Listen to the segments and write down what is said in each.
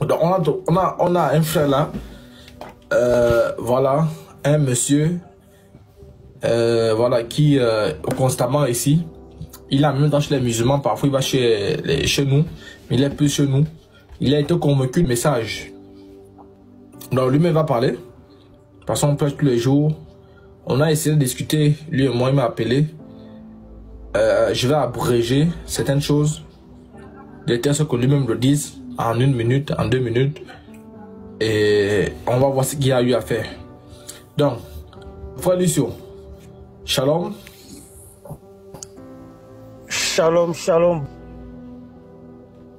Donc on a un frère là, voilà, un monsieur, voilà, qui constamment ici, il a même dans chez les musulmans, parfois il va chez nous, mais il est plus chez nous. Il a été convaincu de message. Donc lui-même va parler, parce qu'on prêche tous les jours. On a essayé de discuter, lui et moi, il m'a appelé. Je vais abréger certaines choses, des textes que lui-même le dise en 1 minute, en 2 minutes. Et on va voir ce qu'il y a eu à faire. Donc, frère Lucio, shalom. Shalom, shalom.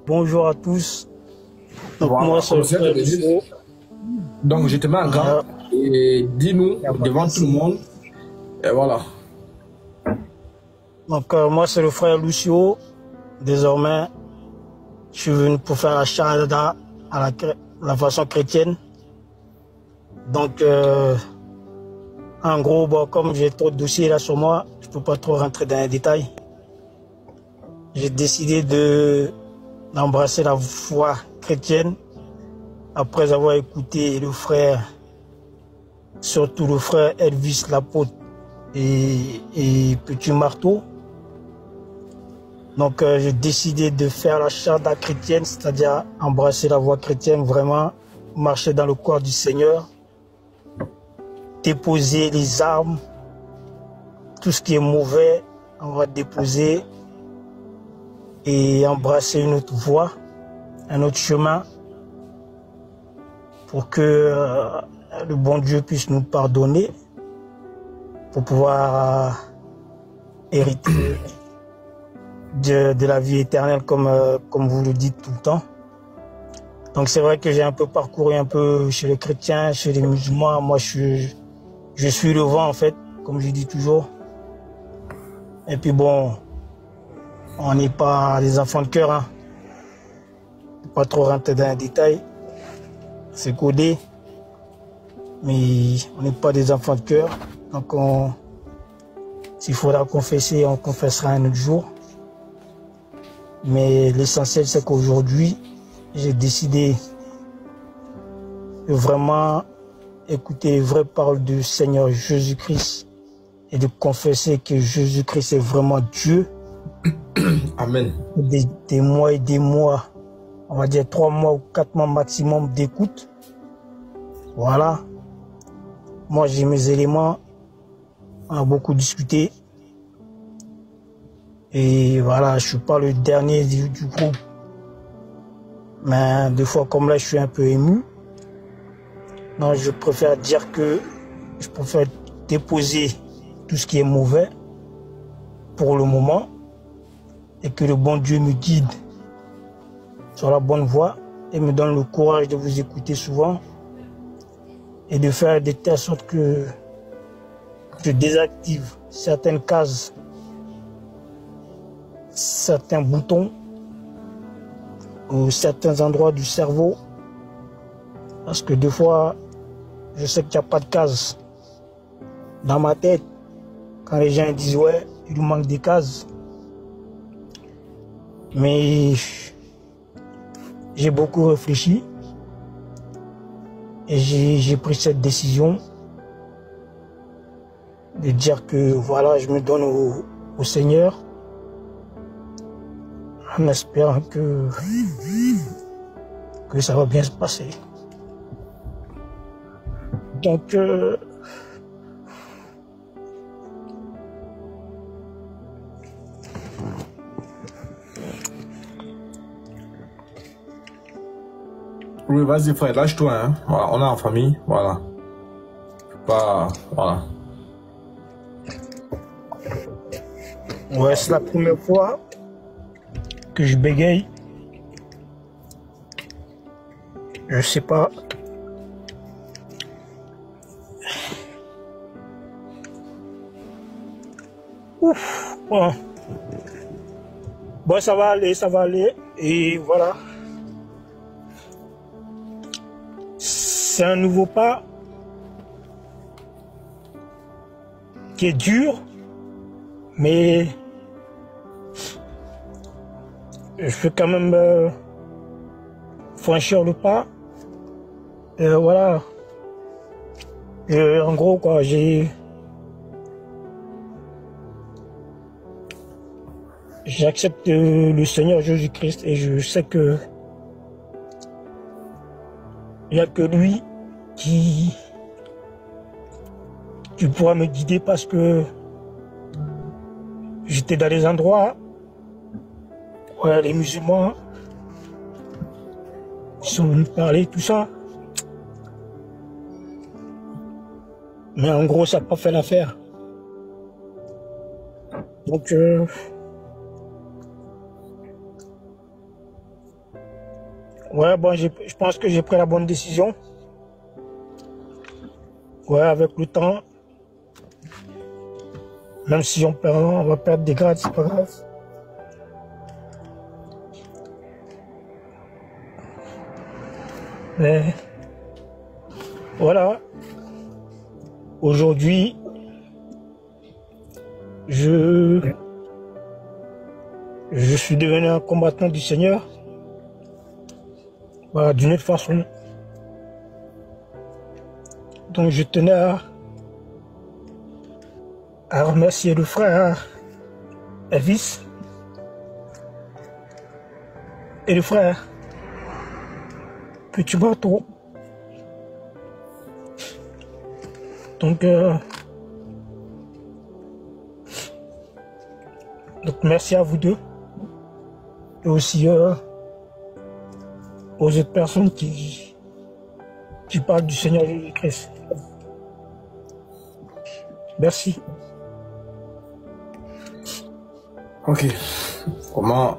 Bonjour à tous. Donc, voilà, moi, c'est le frère Lucio. Donc, je te mets en garde et dis-nous devant tout le monde. Et voilà. Donc, moi, c'est le frère Lucio. Désormais, je suis venu pour faire la shahada à la façon chrétienne. Donc, en gros, bon, comme j'ai trop de dossiers là sur moi, je ne peux pas trop rentrer dans les détails. J'ai décidé d'embrasser la foi chrétienne après avoir écouté le frère, surtout le frère Elvis l'apôtre et Petit Marteau. Donc j'ai décidé de faire la shahada chrétienne, c'est-à-dire embrasser la voie chrétienne, vraiment marcher dans le corps du Seigneur, déposer les armes, tout ce qui est mauvais, on va déposer et embrasser une autre voie, un autre chemin, pour que le bon Dieu puisse nous pardonner, pour pouvoir hériter de la vie éternelle, comme vous le dites tout le temps. Donc c'est vrai que j'ai un peu parcouru un peu chez les chrétiens, chez les musulmans. Moi je suis le vent en fait, comme je dis toujours. Et puis bon, on n'est pas des enfants de cœur, hein. Pas trop rentrer dans les détails. C'est codé. Mais on n'est pas des enfants de cœur. Donc s'il faudra confesser, on confessera un autre jour. Mais l'essentiel, c'est qu'aujourd'hui, j'ai décidé de vraiment écouter les vraies paroles du Seigneur Jésus-Christ et de confesser que Jésus-Christ est vraiment Dieu. Amen. Des mois et des mois, on va dire 3 mois ou 4 mois maximum d'écoute. Voilà. Moi, j'ai mes éléments. On a beaucoup discuté. Et voilà, je suis pas le dernier du groupe. Mais des fois, comme là, je suis un peu ému. Non, je préfère dire que je préfère déposer tout ce qui est mauvais pour le moment et que le bon Dieu me guide sur la bonne voie et me donne le courage de vous écouter souvent et de faire de telle sorte que je désactive certaines cases, certains boutons ou certains endroits du cerveau, parce que des fois je sais qu'il n'y a pas de cases dans ma tête. Quand les gens disent ouais, il nous manque des cases, mais j'ai beaucoup réfléchi et j'ai pris cette décision de dire que voilà, je me donne au Seigneur en espérant que ça va bien se passer. Donc oui, vas-y frère, lâche-toi, hein. Voilà, on est en famille, voilà. Pas, voilà. Ouais, c'est la première fois que je bégaye. Je sais pas. Ouf, bon. Bon, ça va aller. Et voilà. C'est un nouveau pas qui est dur, mais je vais quand même franchir le pas. Voilà. En gros, quoi, j'accepte le Seigneur Jésus-Christ et je sais que il n'y a que lui qui pourra me guider, parce que j'étais dans des endroits où les musulmans sont venus parler, tout ça. Mais en gros, ça n'a pas fait l'affaire. Donc, ouais, bon, je pense que j'ai pris la bonne décision. Ouais, avec le temps, même si on va perdre des grades, c'est pas grave. Mais voilà. Aujourd'hui, je suis devenu un combattant du Seigneur. Voilà, d'une autre façon. Donc je tenais à remercier le frère Elvis et le frère Petit Bateau. Donc merci à vous deux et aussi aux autres personnes qui parlent du Seigneur Jésus-Christ. Merci. Ok. Comment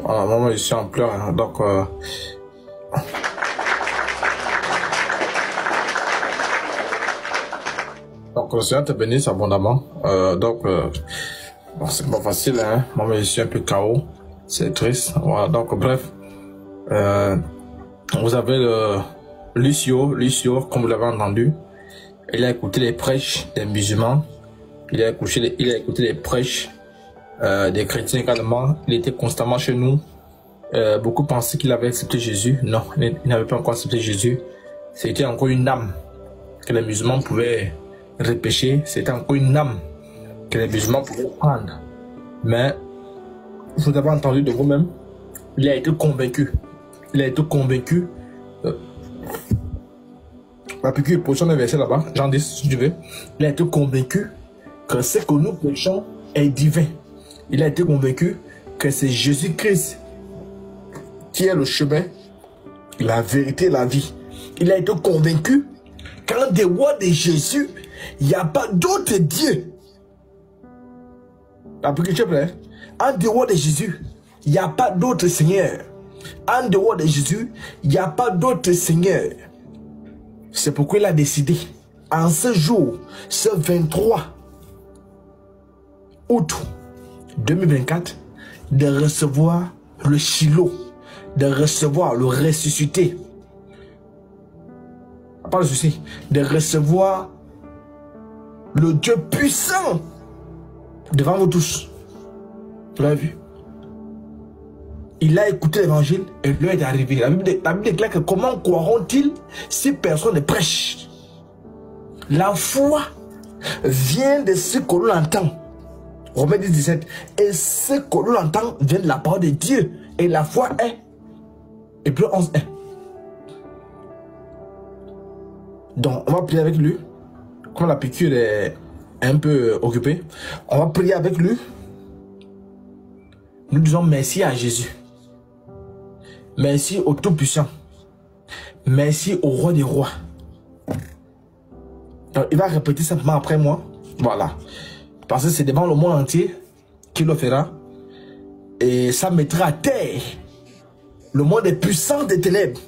voilà, moi je suis en pleurs, hein, donc le Seigneur te bénisse abondamment. Bon, c'est pas facile, hein. Moi je suis un peu KO. C'est triste. Voilà, donc bref. Vous avez Lucio, comme vous l'avez entendu, il a écouté les prêches des musulmans, il a écouté les prêches des chrétiens également. Il était constamment chez nous. Beaucoup pensaient qu'il avait accepté Jésus. Non, il n'avait pas encore accepté Jésus. C'était encore une âme que les musulmans pouvaient repêcher. C'était encore une âme que les musulmans pouvaient prendre. Mais vous avez entendu de vous-même, il a été convaincu. Il a été convaincu. La piqûre, position d'un verset là-bas, Jean 10, si tu veux. Il a été convaincu que ce que nous prêchons est divin. Il a été convaincu que c'est Jésus-Christ qui est le chemin, la vérité, la vie. Il a été convaincu qu'en dehors de Jésus, il n'y a pas d'autre Dieu. La piqûre, en dehors de Jésus, il n'y a pas d'autre Seigneur. En dehors de Jésus, il n'y a pas d'autre Seigneur. C'est pourquoi il a décidé, en ce jour, ce 23 août 2024, de recevoir le Shiloh, de recevoir le ressuscité. Pas le souci, de recevoir le Dieu puissant devant vous tous. Vous l'avez vu? Il a écouté l'évangile et l'heure est arrivée. La Bible déclare que comment croiront-ils si personne ne prêche? La foi vient de ce que l'on entend. Romains 10, 17. Et ce que l'on entend vient de la parole de Dieu. Et la foi est. Et puis 11 est. Donc, on va prier avec lui. Comme la piqûre est un peu occupée, on va prier avec lui. Nous disons merci à Jésus. Merci au Tout-Puissant. Merci au Roi des Rois. Donc, il va répéter simplement après moi. Voilà. Parce que c'est devant le monde entier qu'il le fera. Et ça mettra à terre le monde des puissants des ténèbres.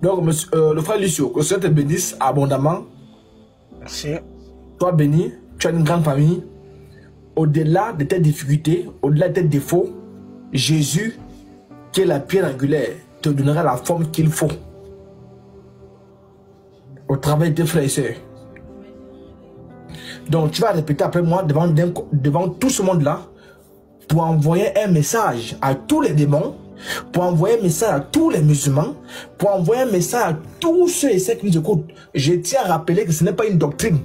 Donc, monsieur, le frère Lucio, que le Seigneur te bénisse abondamment. Merci. Toi béni, tu as une grande famille. Au-delà de tes difficultés, au-delà de tes défauts, Jésus, qui est la pierre angulaire, te donnera la forme qu'il faut au travail de tes frères et sœurs. Donc tu vas répéter après moi devant tout ce monde-là. pour envoyer un message à tous les démons, pour envoyer un message à tous les musulmans, pour envoyer un message à tous ceux et celles qui nous écoutent. Je tiens à rappeler que ce n'est pas une doctrine,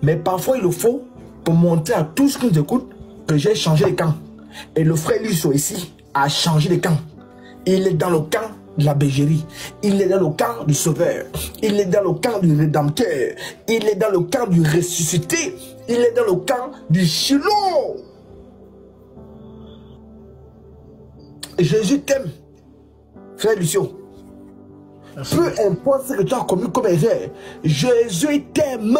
mais parfois il le faut pour montrer à tous ceux qui nous écoutent que j'ai changé les camps. Et le frère Lusso ici a changé les camps. Il est dans le camp de la bergerie. Il est dans le camp du sauveur. Il est dans le camp du rédempteur. Il est dans le camp du ressuscité. Il est dans le camp du Shiloh. Jésus t'aime, frère Lucio. Peu importe ce que tu as commis comme erreur, Jésus t'aime.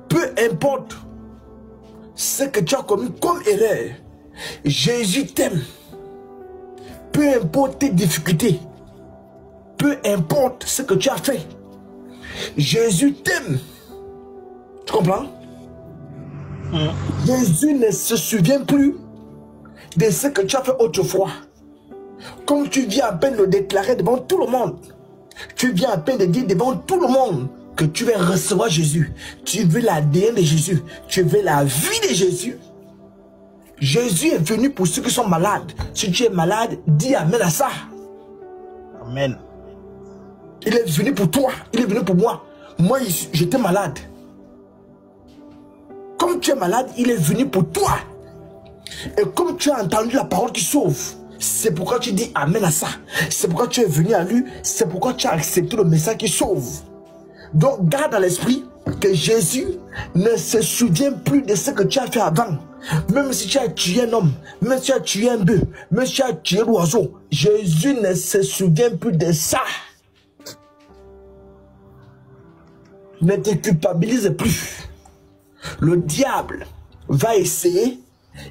Peu importe ce que tu as commis comme erreur, Jésus t'aime. Peu importe tes difficultés, peu importe ce que tu as fait, Jésus t'aime. Tu comprends? Jésus ne se souvient plus de ce que tu as fait autrefois. Comme tu viens à peine de le déclarer devant tout le monde, tu viens à peine de dire devant tout le monde que tu veux recevoir Jésus, tu veux l'ADN de Jésus, tu veux la vie de Jésus. Jésus est venu pour ceux qui sont malades. Si tu es malade, dis amen à ça. Amen. Il est venu pour toi, il est venu pour moi. Moi, j'étais malade. Comme tu es malade, il est venu pour toi. Et comme tu as entendu la parole qui sauve, c'est pourquoi tu dis amen à ça. C'est pourquoi tu es venu à lui. C'est pourquoi tu as accepté le message qui sauve. Donc garde à l'esprit que Jésus ne se souvient plus de ce que tu as fait avant. Même si tu as tué un homme, même si tu as tué un bœuf, même si tu as tué l'oiseau, Jésus ne se souvient plus de ça. Ne te culpabilise plus. Le diable va essayer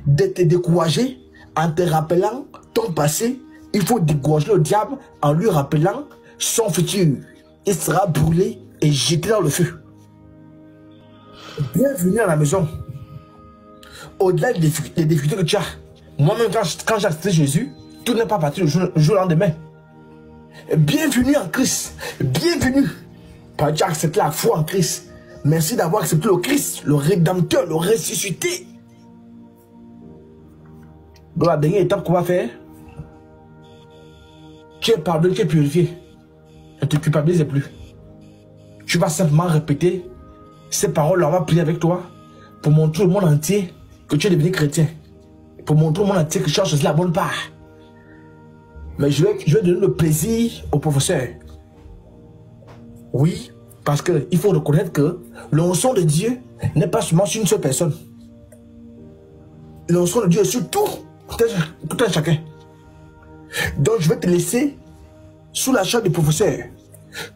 de te décourager en te rappelant ton passé. Il faut décourager le diable en lui rappelant son futur. Il sera brûlé et jeté dans le feu. Bienvenue à la maison. Au-delà des difficultés que tu as, moi-même quand j'ai accepté Jésus, tout n'est pas parti le jour au lendemain. Bienvenue en Christ. Bienvenue. Parce que tu as accepté la foi en Christ. Merci d'avoir accepté le Christ, le Rédempteur, le ressuscité. Donc la dernière étape qu'on va faire, tu es pardonné, tu es purifié. Ne te culpabilise plus. Tu vas simplement répéter ces paroles-là, on va prier avec toi pour montrer au monde entier que tu es devenu chrétien. Pour montrer au monde entier que tu as choisi la bonne part. Mais je vais donner le plaisir au professeur. Oui, parce qu'il faut reconnaître que l'onction de Dieu n'est pas seulement sur une seule personne. L'onction de Dieu est sur tout un chacun. Donc je vais te laisser sous la charge du professeur.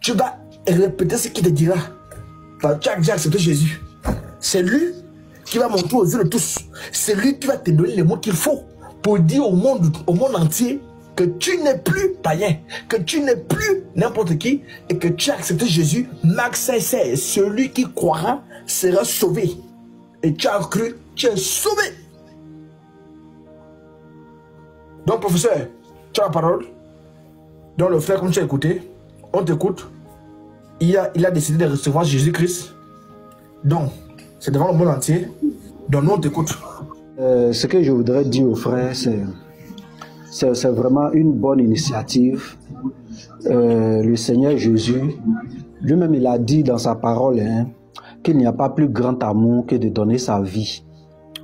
Tu vas répéter ce qu'il te dira. Parce que tu as déjà accepté Jésus. C'est lui qui va montrer aux yeux de tous. C'est lui qui va te donner les mots qu'il faut pour dire au monde entier que tu n'es plus païen, que tu n'es plus n'importe qui et que tu as accepté Jésus. Marc 16, celui qui croira sera sauvé. Et tu as cru, tu es sauvé. Donc professeur, tu as la parole. Donc le frère, comme tu as écouté, on t'écoute. Il a décidé de recevoir Jésus-Christ. Donc, c'est devant le monde entier. Donc nous on t'écoute. Ce que je voudrais dire aux frères, c'est vraiment une bonne initiative. Le Seigneur Jésus, lui-même, il a dit dans sa parole qu'il n'y a pas plus grand amour que de donner sa vie.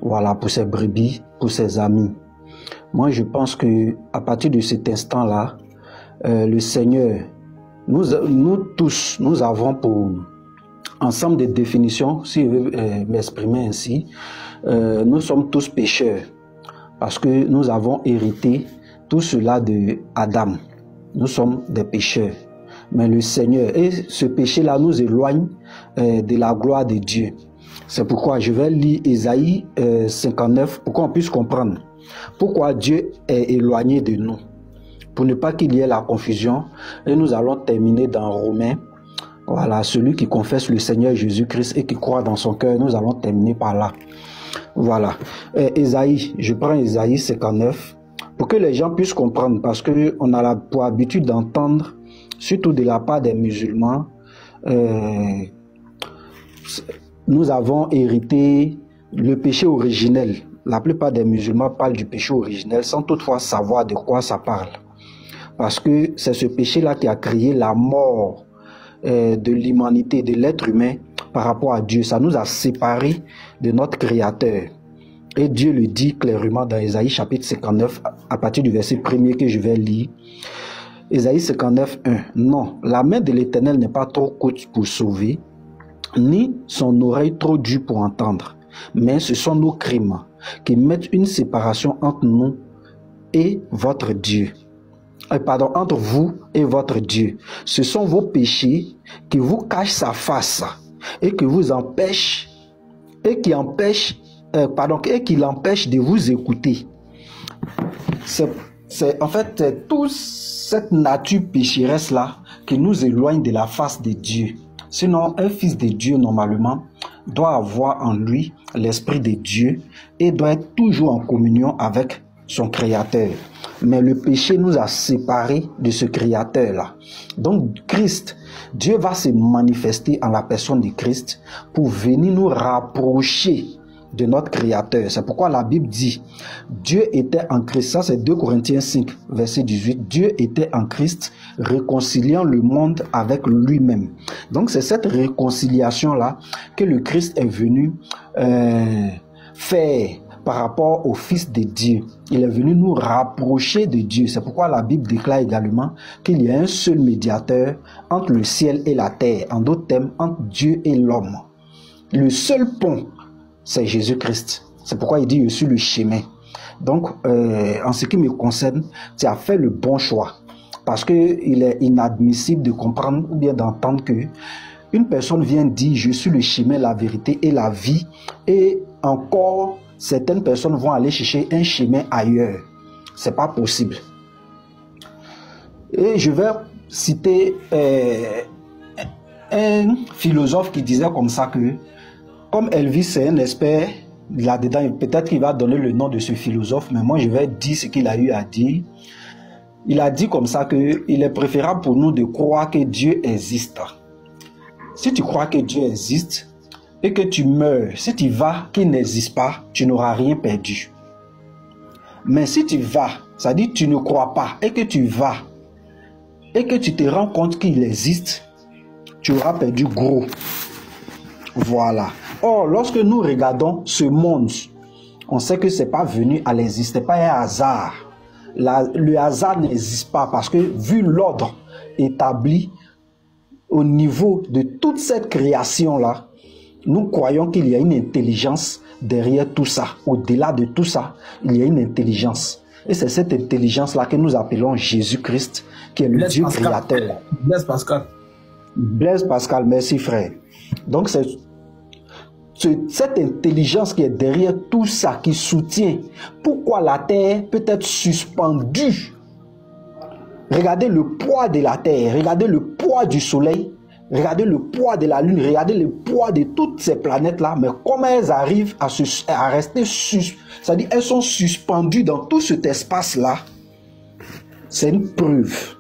Voilà, pour ses brebis, pour ses amis. Moi, je pense que à partir de cet instant-là, le Seigneur, nous tous, nous avons pour ensemble de définitions, si je veux m'exprimer ainsi, nous sommes tous pécheurs. Parce que nous avons hérité tout cela de Adam. Nous sommes des pécheurs. Mais le Seigneur, et ce péché-là nous éloigne de la gloire de Dieu. C'est pourquoi je vais lire Ésaïe 59 pour qu'on puisse comprendre pourquoi Dieu est éloigné de nous. Pour ne pas qu'il y ait la confusion. Et nous allons terminer dans Romains. Voilà, celui qui confesse le Seigneur Jésus-Christ et qui croit dans son cœur, nous allons terminer par là. Voilà. Ésaïe, je prends Ésaïe 59 pour que les gens puissent comprendre, parce qu'on a pour habitude d'entendre, surtout de la part des musulmans, nous avons hérité le péché originel. La plupart des musulmans parlent du péché originel sans toutefois savoir de quoi ça parle. Parce que c'est ce péché-là qui a créé la mort de l'humanité, de l'être humain par rapport à Dieu. Ça nous a séparés de notre Créateur. Et Dieu le dit clairement dans Ésaïe chapitre 59, à partir du verset 1er que je vais lire. Ésaïe 59, 1. Non, la main de l'Éternel n'est pas trop courte pour sauver, ni son oreille trop dure pour entendre. Mais ce sont nos crimes qui mettent une séparation entre nous et votre Dieu. Pardon, entre vous et votre Dieu. Ce sont vos péchés qui vous cachent sa face et qui vous empêchent et qui l'empêchent de vous écouter. C'est en fait toute cette nature pécheresse là qui nous éloigne de la face de Dieu. Sinon, un fils de Dieu normalement doit avoir en lui l'esprit de Dieu et doit être toujours en communion avec son Créateur. Mais le péché nous a séparés de ce Créateur-là. Donc Christ, Dieu va se manifester en la personne de Christ pour venir nous rapprocher de notre Créateur. C'est pourquoi la Bible dit, Dieu était en Christ. Ça c'est 2 Corinthiens 5, verset 18. Dieu était en Christ, réconciliant le monde avec lui-même. Donc c'est cette réconciliation-là que le Christ est venu faire par rapport au Fils de Dieu. Il est venu nous rapprocher de Dieu. C'est pourquoi la Bible déclare également qu'il y a un seul médiateur entre le ciel et la terre. En d'autres termes, entre Dieu et l'homme. Le seul pont, c'est Jésus-Christ. C'est pourquoi il dit, je suis le chemin. Donc, en ce qui me concerne, tu as fait le bon choix. Parce qu'il est inadmissible de comprendre ou bien d'entendre que une personne vient dire, je suis le chemin, la vérité et la vie. Et encore, certaines personnes vont aller chercher un chemin ailleurs. C'est pas possible. Et je vais citer un philosophe qui disait comme ça que, comme Elvis c'est un expert là-dedans, peut-être qu'il va donner le nom de ce philosophe, mais moi je vais dire ce qu'il a eu à dire. Il a dit comme ça que il est préférable pour nous de croire que Dieu existe. Si tu crois que Dieu existe, et que tu meurs, si tu vas qu'il n'existe pas, tu n'auras rien perdu. Mais si tu vas, c'est-à-dire tu ne crois pas, et que tu vas, et que tu te rends compte qu'il existe, tu auras perdu gros. Voilà. Or, lorsque nous regardons ce monde, on sait que ce n'est pas venu à l'exister, ce n'est pas un hasard. Le hasard n'existe pas parce que vu l'ordre établi au niveau de toute cette création-là, nous croyons qu'il y a une intelligence derrière tout ça. Au-delà de tout ça, il y a une intelligence. Et c'est cette intelligence-là que nous appelons Jésus-Christ, qui est le Dieu créateur. Blaise Pascal. Blaise Pascal, merci frère. Donc c'est cette intelligence qui est derrière tout ça, qui soutient pourquoi la terre peut être suspendue. Regardez le poids de la terre, regardez le poids du soleil, regardez le poids de la lune, regardez le poids de toutes ces planètes-là, mais comment elles arrivent à rester c'est-à-dire elles sont suspendues dans tout cet espace-là. C'est une preuve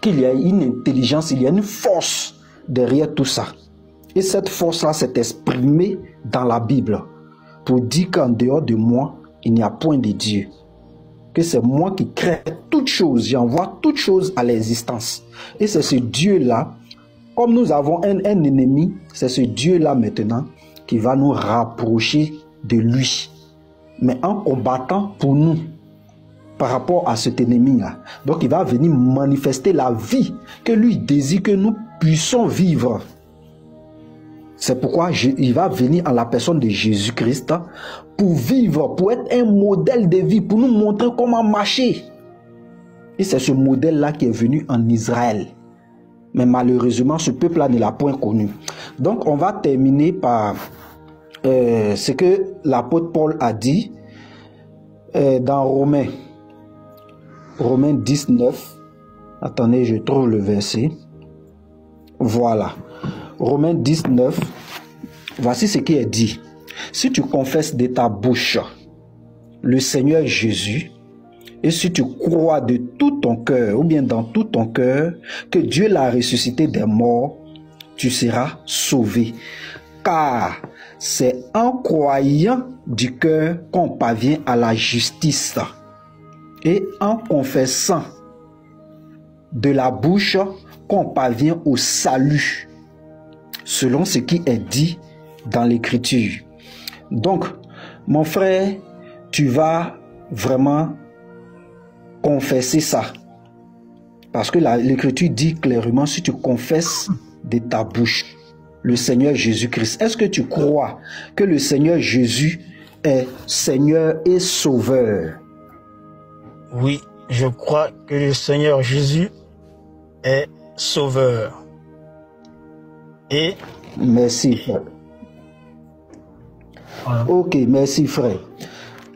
qu'il y a une intelligence, il y a une force derrière tout ça. Et cette force-là s'est exprimée dans la Bible pour dire qu'en dehors de moi, il n'y a point de Dieu. Que c'est moi qui crée toutes choses, j'envoie toutes choses à l'existence. Et c'est ce Dieu-là, comme nous avons un ennemi, c'est ce Dieu-là maintenant qui va nous rapprocher de lui. Mais en combattant pour nous par rapport à cet ennemi-là. Donc il va venir manifester la vie que lui désire que nous puissions vivre. C'est pourquoi il va venir en la personne de Jésus-Christ pour vivre, pour être un modèle de vie, pour nous montrer comment marcher. Et c'est ce modèle-là qui est venu en Israël. Mais malheureusement, ce peuple-là ne l'a point connu. Donc on va terminer par ce que l'apôtre Paul a dit dans Romains 19. Attendez, je trouve le verset. Voilà. Romains 19, voici ce qui est dit. Si tu confesses de ta bouche le Seigneur Jésus, et si tu crois de tout ton cœur, ou bien dans tout ton cœur, que Dieu l'a ressuscité des morts, tu seras sauvé. Car c'est en croyant du cœur qu'on parvient à la justice et en confessant de la bouche qu'on parvient au salut, selon ce qui est dit dans l'Écriture. Donc, mon frère, tu vas vraiment confesser ça. Parce que l'Écriture dit clairement, si tu confesses de ta bouche le Seigneur Jésus-Christ, est-ce que tu crois que le Seigneur Jésus est Seigneur et Sauveur? Oui, je crois que le Seigneur Jésus est Sauveur. Et merci, frère. Voilà. Ok, merci, frère.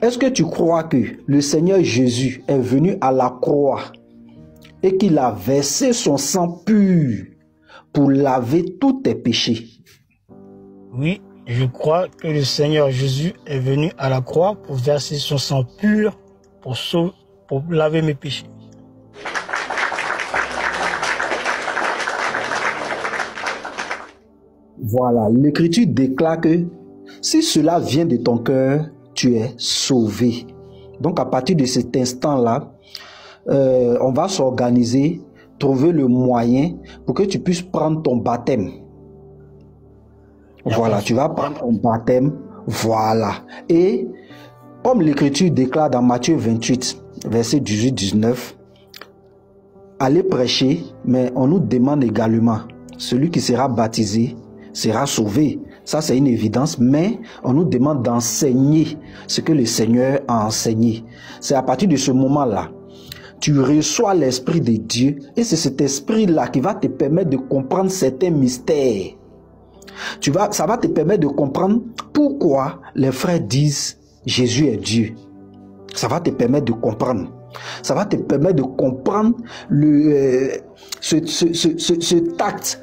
Est-ce que tu crois que le Seigneur Jésus est venu à la croix et qu'il a versé son sang pur pour laver tous tes péchés? Oui, je crois que le Seigneur Jésus est venu à la croix pour verser son sang pur pour laver mes péchés. Voilà, l'Écriture déclare que si cela vient de ton cœur, tu es sauvé. Donc à partir de cet instant-là, on va s'organiser, trouver le moyen pour que tu puisses prendre ton baptême. Voilà, tu vas prendre ton baptême, voilà. Et comme l'Écriture déclare dans Matthieu 28, verset 18-19, allez prêcher, mais on nous demande également, celui qui sera baptisé sera sauvé. Ça, c'est une évidence, mais on nous demande d'enseigner ce que le Seigneur a enseigné. C'est à partir de ce moment-là, tu reçois l'Esprit de Dieu et c'est cet Esprit-là qui va te permettre de comprendre certains mystères. Ça va te permettre de comprendre pourquoi les frères disent Jésus est Dieu. Ça va te permettre de comprendre. Ça va te permettre de comprendre ce acte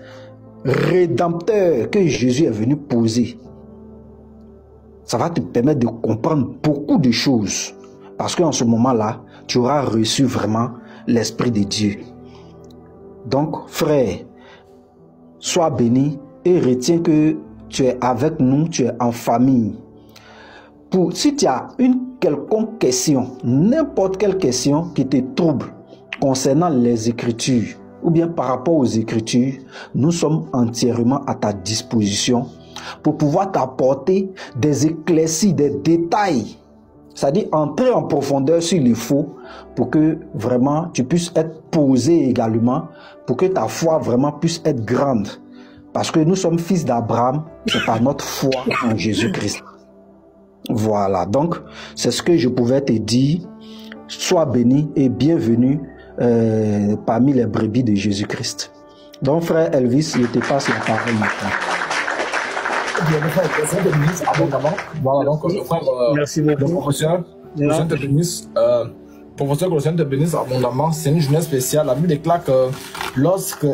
rédempteur que Jésus est venu poser. Ça va te permettre de comprendre beaucoup de choses. Parce qu'en ce moment-là, tu auras reçu vraiment l'Esprit de Dieu. Donc, frère, sois béni et retiens que tu es avec nous, tu es en famille. Si tu as une quelconque question, n'importe quelle question qui te trouble concernant les Écritures, ou bien par rapport aux Écritures, nous sommes entièrement à ta disposition pour pouvoir t'apporter des éclaircies, des détails, c'est-à-dire entrer en profondeur s'il le faut, pour que vraiment tu puisses être posé également, pour que ta foi vraiment puisse être grande. Parce que nous sommes fils d'Abraham, c'est par notre foi en Jésus-Christ. Voilà, donc c'est ce que je pouvais te dire. Sois béni et bienvenue parmi les brebis de Jésus-Christ. Donc frère Elvis, je te passe la parole maintenant. Voilà, donc frère, merci beaucoup. Professeur que le Seigneur te bénisse abondamment. C'est une journée spéciale. La Bible déclare que lorsque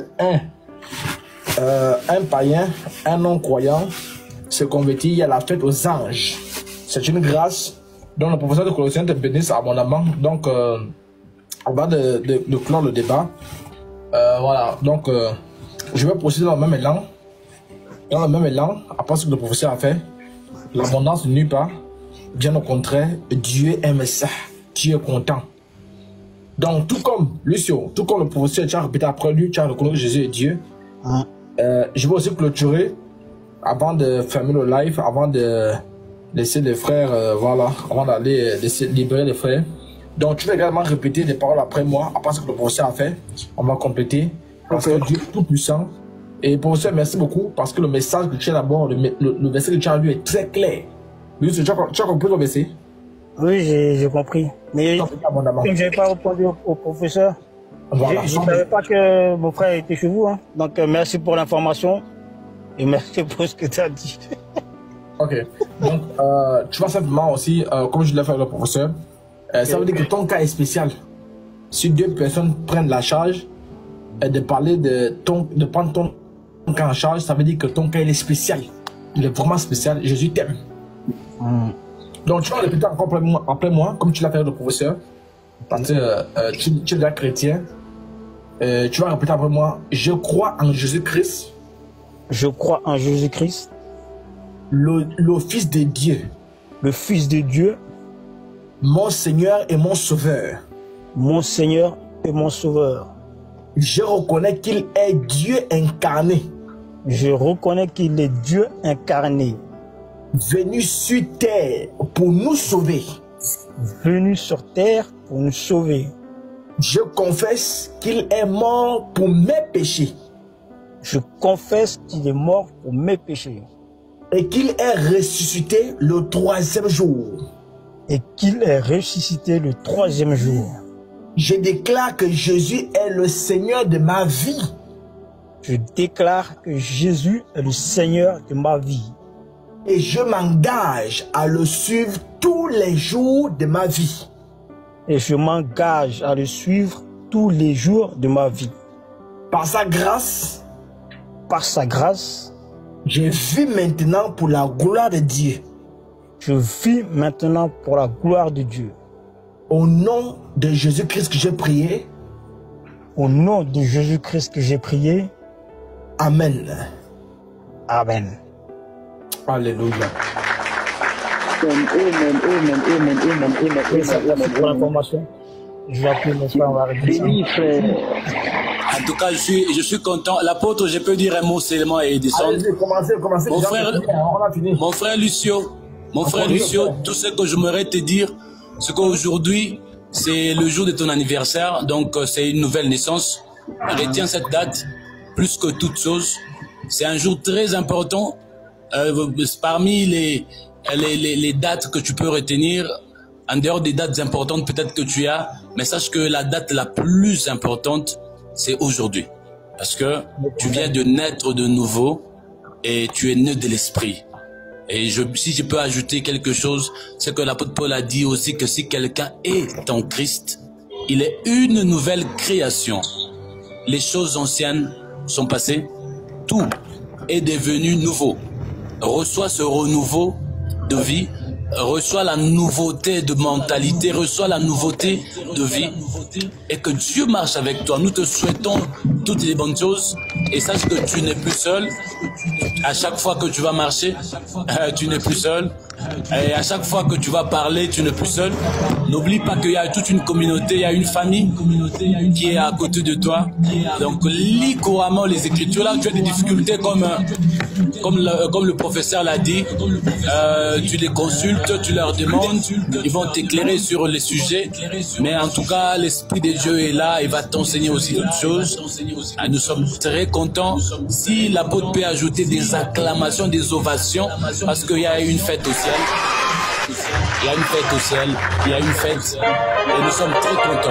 un païen, un non-croyant se convertit, il y a la fête aux anges. C'est une grâce. Donc le professeur de Colossiens te bénisse abondamment. Donc on va de clore le débat. Voilà, donc je vais procéder dans le même élan. Dans le même élan, après ce que le professeur a fait, l'abondance ne nuit pas. Bien au contraire, Dieu aime ça. Dieu est content. Donc tout comme Lucio, tout comme le professeur, tu as répété après lui, tu as reconnu que Jésus est Dieu. Je vais aussi clôturer avant de fermer le live, avant de laisser les frères, voilà, avant d'aller libérer les frères. Donc tu vas également répéter des paroles après moi, après ce que le professeur a fait. On va compléter, parce que Dieu est tout puissant. Et professeur, merci beaucoup, parce que le message que tu as d'abord, le verset que tu as lu est très clair. Lucio, tu as compris le verset? Oui, j'ai compris. Mais comme je n'avais pas répondu au professeur, voilà, je ne savais pas que mon frère était chez vous. Hein. Donc merci pour l'information et merci pour ce que tu as dit. Ok. Donc tu vas simplement aussi, comme je l'ai fait avec le professeur, ça veut dire que ton cas est spécial. Si deux personnes prennent la charge de parler de prendre ton cas en charge, ça veut dire que ton cas il est spécial. Il est vraiment spécial. Jésus t'aime. Donc tu vas répéter encore après moi, comme tu l'as fait avec le professeur, parce que tu es déjà chrétien. Tu vas répéter après moi, je crois en Jésus-Christ. Je crois en Jésus-Christ. le Fils de Dieu, le Fils de Dieu, mon Seigneur et mon Sauveur. mon Seigneur et mon Sauveur. Je reconnais qu'il est Dieu incarné, Je reconnais qu'il est Dieu incarné, venu sur terre pour nous sauver. venu sur terre pour nous sauver. Je confesse qu'il est mort pour mes péchés Je confesse qu'il est mort pour mes péchés et qu'il est ressuscité le 3e jour. et qu'il est ressuscité le 3e jour. Je déclare que Jésus est le Seigneur de ma vie. Je déclare que Jésus est le Seigneur de ma vie Et je m'engage à le suivre tous les jours de ma vie. et je m'engage à le suivre tous les jours de ma vie. Par sa grâce, Par sa grâce, je vis maintenant pour la gloire de Dieu. je vis maintenant pour la gloire de Dieu. Au nom de Jésus-Christ que j'ai prié. Au nom de Jésus-Christ que j'ai prié. Amen. Amen. Alléluia. Merci pour l'information. Je vais appeler mon frère, on va arrêter ça. En tout cas, je suis content. L'apôtre, je peux dire un mot seulement et descendre. Allez-y, commencez. Mon frère Lucio, tout ce que j'aimerais te dire, c'est qu'aujourd'hui, c'est le jour de ton anniversaire, donc c'est une nouvelle naissance. Retiens cette date, plus que toute chose. C'est un jour très important. Parmi les dates que tu peux retenir, en dehors des dates importantes peut-être que tu as, mais sache que la date la plus importante, c'est aujourd'hui. Parce que tu viens de naître de nouveau et tu es né de l'esprit. Et si je peux ajouter quelque chose, c'est que l'apôtre Paul a dit aussi que si quelqu'un est en Christ, il est une nouvelle création. Les choses anciennes sont passées, tout est devenu nouveau. Reçois ce renouveau de vie, reçois la nouveauté de mentalité, reçois la nouveauté de vie et que Dieu marche avec toi. Nous te souhaitons toutes les bonnes choses et sache que tu n'es plus seul. À chaque fois que tu vas marcher, tu n'es plus seul. Et à chaque fois que tu vas parler, tu n'es plus seul. N'oublie pas qu'il y a toute une communauté, il y a une famille qui est à côté de toi. Donc lis couramment les Écritures. Là, tu as des difficultés comme le professeur l'a dit. Tu les consultes, tu leur demandes, ils vont t'éclairer sur les sujets. Mais en tout cas, l'Esprit de Dieu est là, il va t'enseigner aussi d'autres choses. Nous sommes très contents. Si l'apôtre peut ajouter des acclamations, des ovations, parce qu'il y a une fête au ciel. Il y a une fête au ciel, il y a une fête et nous sommes très contents.